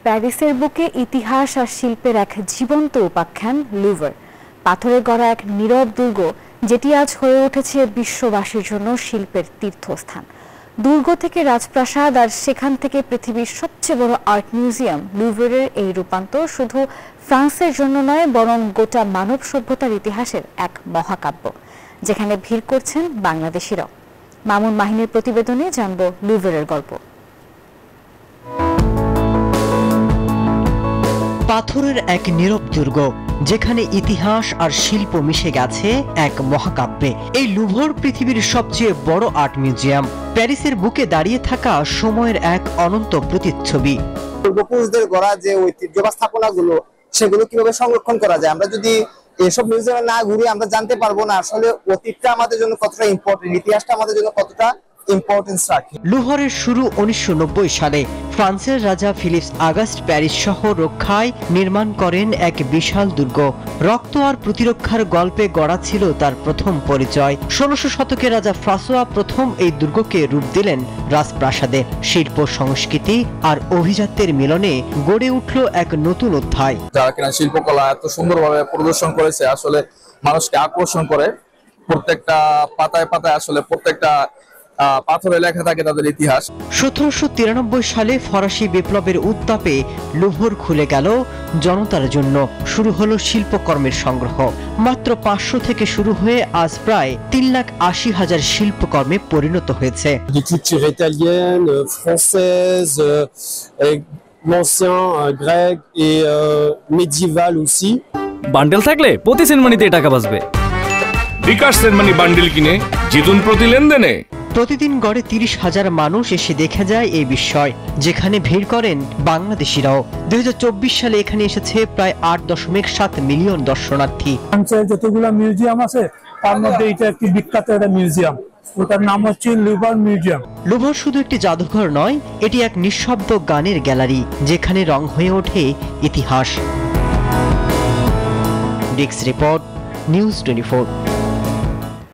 প্যারিসের বুকে ইতিহাস আর শিল্পের এক জীবন্ত উপাখ্যান লুভর। পাথরে গড়া এক নীরব দুর্গ, যেটি আজ হয়ে উঠেছে বিশ্ববাসীর জন্য শিল্পের তীর্থস্থান। দুর্গ থেকে রাজপ্রাসাদ আর সেখান থেকে পৃথিবীর সবচেয়ে বড় আর্ট মিউজিয়াম, লুভরের এই রূপান্তর শুধু ফ্রান্সের জন্য নয়, বরং গোটা মানব সভ্যতার ইতিহাসের এক মহাকাব্য, যেখানে ভিড় করছেন বাংলাদেশিরাও। মামুন মাহিনের প্রতিবেদনে জানব লুভরের গল্প। পাথরের এক নীরব দুর্গ, যেখানে ইতিহাস আর শিল্প মিশে গেছে এক মহাকাব্যে। এই লুভর পৃথিবীর সবচেয়ে বড় আর্ট মিউজিয়াম, প্যারিসের বুকে দাঁড়িয়ে থাকা সময়ের এক অনন্ত প্রতিচ্ছবি। পূর্বপুরুষদের গড়া যে ঐতিহ্য বা স্থাপনাগুলো, সেগুলো কিভাবে সংরক্ষণ করা যায়, আমরা যদি এসব মিউজিয়ামে না ঘুরি আমরা জানতে পারবো না আসলে অতীতটা আমাদের জন্য কতটা ইম্পর্টেন্ট, ইতিহাসটা আমাদের জন্য কতটা ইম্পর্টেন্স রাখে। লুভরের শুরু 1990 সালে। ফ্রান্সের রাজা ফিলিপস আগস্ট প্যারিস শহর রক্ষায় নির্মাণ করেন এক বিশাল দুর্গ। রক্ত আর প্রতিরক্ষার গল্পে গড়া ছিল তার প্রথম পরিচয়। 1600 শতকে রাজা ফ্রাঁসোয়া প্রথম এই দুর্গকে রূপ দিলেন রাজপ্রাসাদে। শিল্প, সংস্কৃতি আর অভিজাত্যের মিলনে গড়ে উঠল এক নতুন অধ্যায়। যারা কিনা শিল্পকলা এত সুন্দরভাবে প্রদর্শন করেছে, আসলে মানুষকে আকর্ষণ করে। প্রত্যেকটা পাতায় পাতায় আসলে প্রত্যেকটা পাথরে লেখা থাকে তাদের ইতিহাস। 1793 সালে ফরাসি বিপ্লবের উত্তাপে লুভর খুলে গেল জনতার জন্য। শুরু হলো শিল্পকর্মের সংগ্রহ। মাত্র 500 থেকে শুরু হয়ে আজ প্রায় 3,80,000 শিল্পকর্মে পরিণত হয়েছে। Culture italienne, française, l'ancien, grec et médiéval aussi. Bundle থাকলে প্রতি সেনমানিতে টাকা বাঁচবে। বিকাশ সেনমানি বান্ডেল কিনে জিতুন প্রতি লেনদেনে। প্রতিদিন গড়ে 30,000 মানুষ এসে দেখে যায় এই বিস্ময়, যেখানে ভিড় করেন বাংলাদেশিরাও। 2024 সালে এখানে এসেছে প্রায় 8.7 মিলিয়ন দর্শনার্থী। ফ্রান্সের যতগুলো মিউজিয়াম আছে তার মধ্যে এটা একটি বিখ্যাত একটা মিউজিয়াম, ওটার নাম হচ্ছে লুভর মিউজিয়াম। লুভর শুধু একটি জাদুঘর নয়, এটি এক নিঃশব্দ গানের গ্যালারি, যেখানে রং হয়ে ওঠে ইতিহাস। Desk report, news 24।